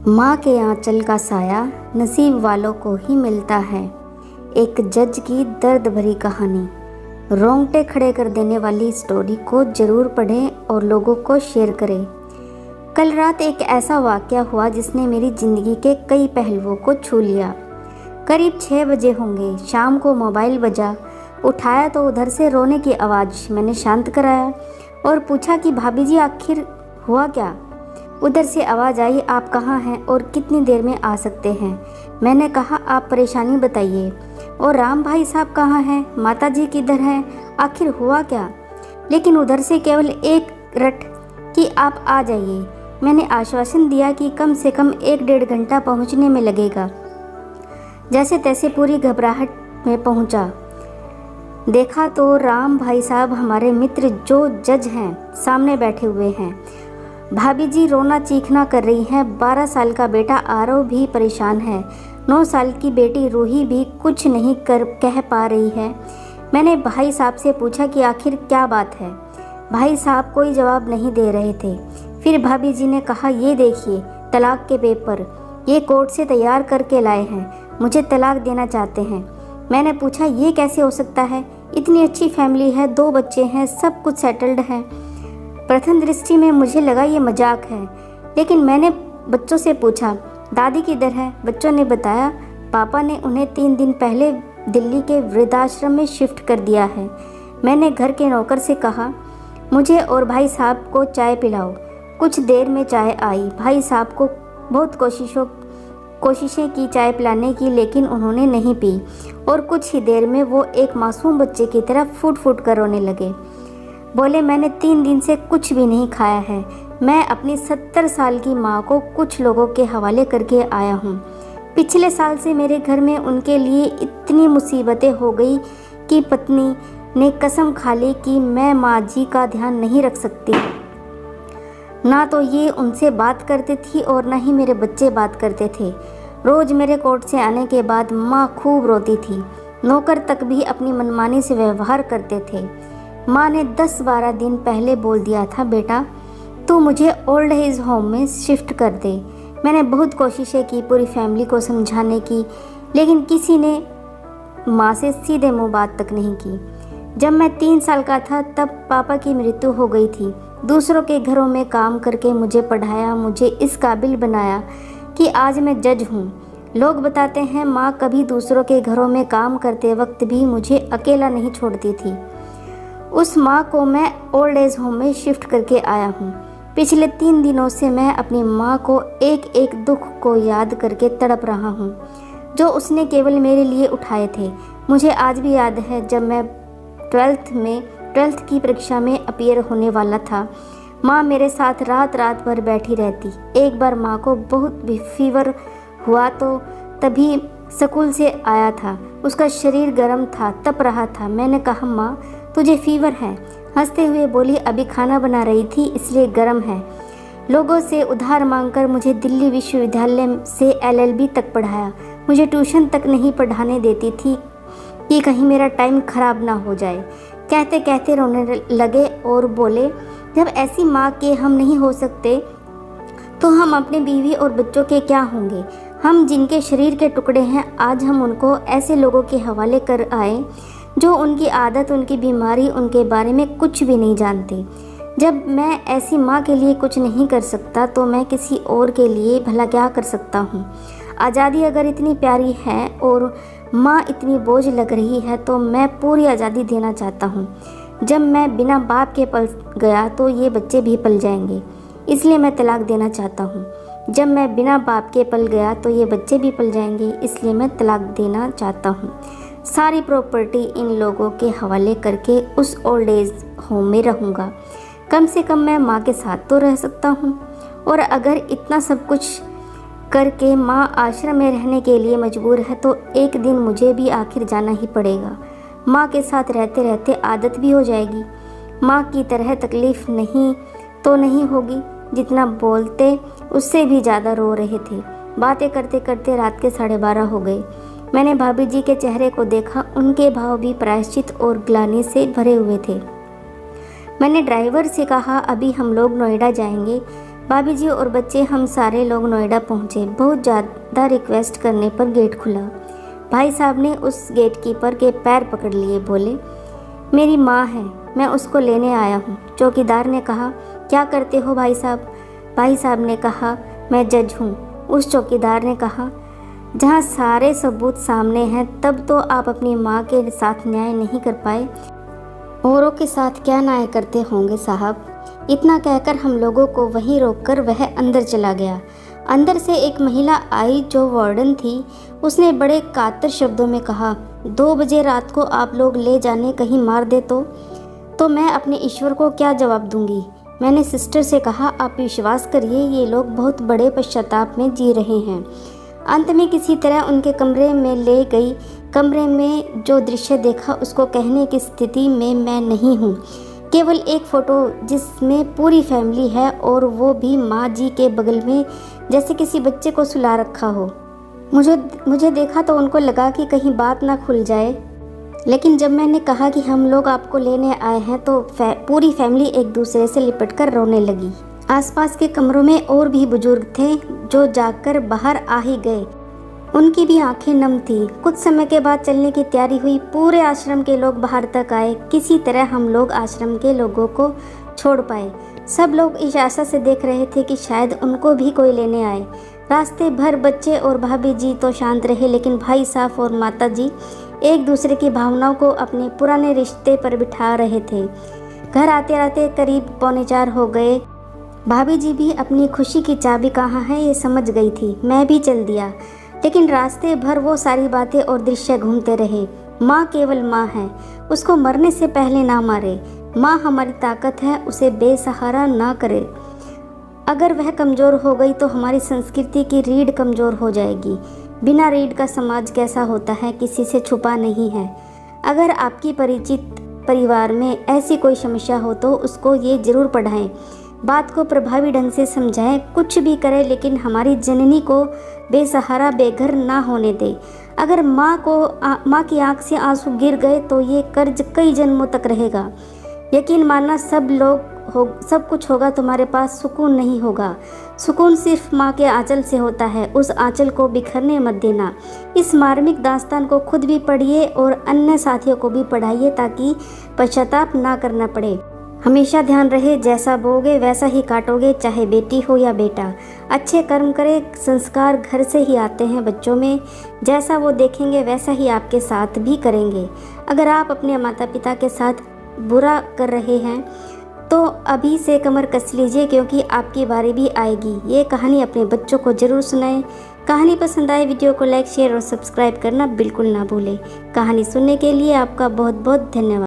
माँ के आंचल का साया नसीब वालों को ही मिलता है। एक जज की दर्द भरी कहानी, रोंगटे खड़े कर देने वाली स्टोरी को ज़रूर पढ़ें और लोगों को शेयर करें। कल रात एक ऐसा वाक़या हुआ जिसने मेरी ज़िंदगी के कई पहलुओं को छू लिया। करीब 6 बजे होंगे, शाम को मोबाइल बजा। उठाया तो उधर से रोने की आवाज़। मैंने शांत कराया और पूछा कि भाभी जी आखिर हुआ क्या। उधर से आवाज़ आई, आप कहाँ हैं और कितनी देर में आ सकते हैं। मैंने कहा, आप परेशानी बताइए। और राम भाई साहब कहाँ हैं, माता जी किधर हैं, आखिर हुआ क्या। लेकिन उधर से केवल एक रट कि आप आ जाइए। मैंने आश्वासन दिया कि कम से कम 1-1.5 घंटा पहुंचने में लगेगा। जैसे तैसे पूरी घबराहट में पहुंचा। देखा तो राम भाई साहब, हमारे मित्र जो जज हैं, सामने बैठे हुए हैं। भाभी जी रोना चीखना कर रही हैं। 12 साल का बेटा आरव भी परेशान है। 9 साल की बेटी रूही भी कुछ नहीं कह पा रही है। मैंने भाई साहब से पूछा कि आखिर क्या बात है। भाई साहब कोई जवाब नहीं दे रहे थे। फिर भाभी जी ने कहा, ये देखिए तलाक के पेपर, ये कोर्ट से तैयार करके लाए हैं, मुझे तलाक देना चाहते हैं। मैंने पूछा, ये कैसे हो सकता है, इतनी अच्छी फैमिली है, 2 बच्चे हैं, सब कुछ सेटल्ड है। प्रथम दृष्टि में मुझे लगा ये मजाक है, लेकिन मैंने बच्चों से पूछा, दादी किधर है। बच्चों ने बताया, पापा ने उन्हें 3 दिन पहले दिल्ली के वृद्धाश्रम में शिफ्ट कर दिया है। मैंने घर के नौकर से कहा, मुझे और भाई साहब को चाय पिलाओ। कुछ देर में चाय आई। भाई साहब को बहुत कोशिशें की चाय पिलाने की, लेकिन उन्होंने नहीं पी और कुछ ही देर में वो एक मासूम बच्चे की तरह फूट फूट कर रोने लगे। बोले, मैंने 3 दिन से कुछ भी नहीं खाया है। मैं अपनी 70 साल की माँ को कुछ लोगों के हवाले करके आया हूँ। पिछले साल से मेरे घर में उनके लिए इतनी मुसीबतें हो गई कि पत्नी ने कसम खा ली कि मैं माँ जी का ध्यान नहीं रख सकती। ना तो ये उनसे बात करती थी और ना ही मेरे बच्चे बात करते थे। रोज़ मेरे कोर्ट से आने के बाद माँ खूब रोती थी। नौकर तक भी अपनी मनमानी से व्यवहार करते थे। माँ ने 10-12 दिन पहले बोल दिया था, बेटा तू मुझे ओल्ड एज होम में शिफ्ट कर दे। मैंने बहुत कोशिशें की पूरी फैमिली को समझाने की, लेकिन किसी ने माँ से सीधे मुँह बात तक नहीं की। जब मैं 3 साल का था तब पापा की मृत्यु हो गई थी। दूसरों के घरों में काम करके मुझे पढ़ाया, मुझे इस काबिल बनाया कि आज मैं जज हूँ। लोग बताते हैं माँ कभी दूसरों के घरों में काम करते वक्त भी मुझे अकेला नहीं छोड़ती थी। उस माँ को मैं ओल्ड एज होम में शिफ्ट करके आया हूँ। पिछले 3 दिनों से मैं अपनी माँ को एक एक दुख को याद करके तड़प रहा हूँ, जो उसने केवल मेरे लिए उठाए थे। मुझे आज भी याद है जब मैं 12th की परीक्षा में अपीयर होने वाला था। माँ मेरे साथ रात रात भर बैठी रहती। एक बार माँ को बहुत फीवर हुआ तो तभी स्कूल से आया था। उसका शरीर गर्म था, तप रहा था। मैंने कहा, माँ तुझे फीवर है। हंसते हुए बोली, अभी खाना बना रही थी इसलिए गर्म है। लोगों से उधार मांगकर मुझे दिल्ली विश्वविद्यालय से LLB तक पढ़ाया। मुझे ट्यूशन तक नहीं पढ़ाने देती थी कि कहीं मेरा टाइम खराब ना हो जाए। कहते कहते रोने लगे और बोले, जब ऐसी माँ के हम नहीं हो सकते तो हम अपने बीवी और बच्चों के क्या होंगे। हम जिनके शरीर के टुकड़े हैं, आज हम उनको ऐसे लोगों के हवाले कर आए जो उनकी आदत, उनकी बीमारी, उनके बारे में कुछ भी नहीं जानते। जब मैं ऐसी माँ के लिए कुछ नहीं कर सकता तो मैं किसी और के लिए भला क्या कर सकता हूँ। आज़ादी अगर इतनी प्यारी है और माँ इतनी बोझ लग रही है तो मैं पूरी आज़ादी देना चाहता हूँ। जब मैं बिना बाप के पल गया तो ये बच्चे भी पल जाएंगे, इसलिए मैं तलाक देना चाहता हूँ। जब मैं बिना बाप के पल गया तो ये बच्चे भी पल जाएंगे, इसलिए मैं तलाक देना चाहता हूँ। सारी प्रॉपर्टी इन लोगों के हवाले करके उस ओल्ड एज होम में रहूँगा। कम से कम मैं माँ के साथ तो रह सकता हूँ। और अगर इतना सब कुछ करके माँ आश्रम में रहने के लिए मजबूर है तो एक दिन मुझे भी आखिर जाना ही पड़ेगा। माँ के साथ रहते रहते आदत भी हो जाएगी। माँ की तरह तकलीफ़ नहीं होगी। जितना बोलते उससे भी ज़्यादा रो रहे थे। बातें करते करते रात के 12:30 हो गए। मैंने भाभी जी के चेहरे को देखा। उनके भाव भी प्रायश्चित और ग्लानि से भरे हुए थे। मैंने ड्राइवर से कहा, अभी हम लोग नोएडा जाएंगे, भाभी जी और बच्चे हम सारे लोग नोएडा पहुँचे। बहुत ज़्यादा रिक्वेस्ट करने पर गेट खुला। भाई साहब ने उस गेट कीपर के पैर पकड़ लिए, बोले मेरी माँ है, मैं उसको लेने आया हूँ। चौकीदार ने कहा क्या करते हो भाई साहब? भाई साहब ने कहा मैं जज हूँ। उस चौकीदार ने कहा जहाँ सारे सबूत सामने हैं तब तो आप अपनी माँ के साथ न्याय नहीं कर पाए, औरों के साथ क्या न्याय करते होंगे साहब। इतना कहकर हम लोगों को वहीं रोककर वह अंदर चला गया। अंदर से एक महिला आई जो वार्डन थी। उसने बड़े कातर शब्दों में कहा 2 बजे रात को आप लोग ले जाने कहीं मार दे तो मैं अपने ईश्वर को क्या जवाब दूंगी। मैंने सिस्टर से कहा आप विश्वास करिए ये लोग बहुत बड़े पश्चाताप में जी रहे हैं। अंत में किसी तरह उनके कमरे में ले गई। कमरे में जो दृश्य देखा उसको कहने की स्थिति में मैं नहीं हूँ। केवल एक फ़ोटो जिसमें पूरी फैमिली है और वो भी माँ जी के बगल में, जैसे किसी बच्चे को सुला रखा हो। मुझे देखा तो उनको लगा कि कहीं बात ना खुल जाए, लेकिन जब मैंने कहा कि हम लोग आपको लेने आए हैं तो पूरी फैमिली एक दूसरे से लिपटकर रोने लगी। आसपास के कमरों में और भी बुजुर्ग थे जो जाकर बाहर आ ही गए। उनकी भी आंखें नम थी। कुछ समय के बाद चलने की तैयारी हुई। पूरे आश्रम के लोग बाहर तक आए। किसी तरह हम लोग आश्रम के लोगों को छोड़ पाए। सब लोग इस आशा से देख रहे थे कि शायद उनको भी कोई लेने आए। रास्ते भर बच्चे और भाभी जी तो शांत रहे, लेकिन भाई साहब और माता जी एक दूसरे की भावनाओं को अपने पुराने रिश्ते पर बिठा रहे थे। घर आते आते करीब 3:45 हो गए। भाभी जी भी अपनी खुशी की चाबी कहाँ है ये समझ गई थी। मैं भी चल दिया, लेकिन रास्ते भर वो सारी बातें और दृश्य घूमते रहे। माँ केवल माँ है, उसको मरने से पहले ना मारे। माँ हमारी ताकत है, उसे बेसहारा ना करे। अगर वह कमज़ोर हो गई तो हमारी संस्कृति की रीढ़ कमज़ोर हो जाएगी। बिना रीढ़ का समाज कैसा होता है किसी से छुपा नहीं है। अगर आपकी परिचित परिवार में ऐसी कोई समस्या हो तो उसको ये ज़रूर पढ़ाएं, बात को प्रभावी ढंग से समझाएं। कुछ भी करें लेकिन हमारी जननी को बेसहारा बेघर ना होने दें। अगर माँ की आंख से आंसू गिर गए तो ये कर्ज कई जन्मों तक रहेगा। यकीन मानना सब कुछ होगा, तुम्हारे पास सुकून नहीं होगा। सुकून सिर्फ माँ के आंचल से होता है, उस आंचल को बिखरने मत देना। इस मार्मिक दास्तान को खुद भी पढ़िए और अन्य साथियों को भी पढ़ाइए ताकि पश्चाताप ना करना पड़े। हमेशा ध्यान रहे जैसा बोगे वैसा ही काटोगे, चाहे बेटी हो या बेटा। अच्छे कर्म करें, संस्कार घर से ही आते हैं बच्चों में। जैसा वो देखेंगे वैसा ही आपके साथ भी करेंगे। अगर आप अपने माता पिता के साथ बुरा कर रहे हैं तो अभी से कमर कस लीजिए, क्योंकि आपकी बारी भी आएगी। ये कहानी अपने बच्चों को ज़रूर सुनाएं। कहानी पसंद आए वीडियो को लाइक शेयर और सब्सक्राइब करना बिल्कुल ना भूलें। कहानी सुनने के लिए आपका बहुत बहुत धन्यवाद।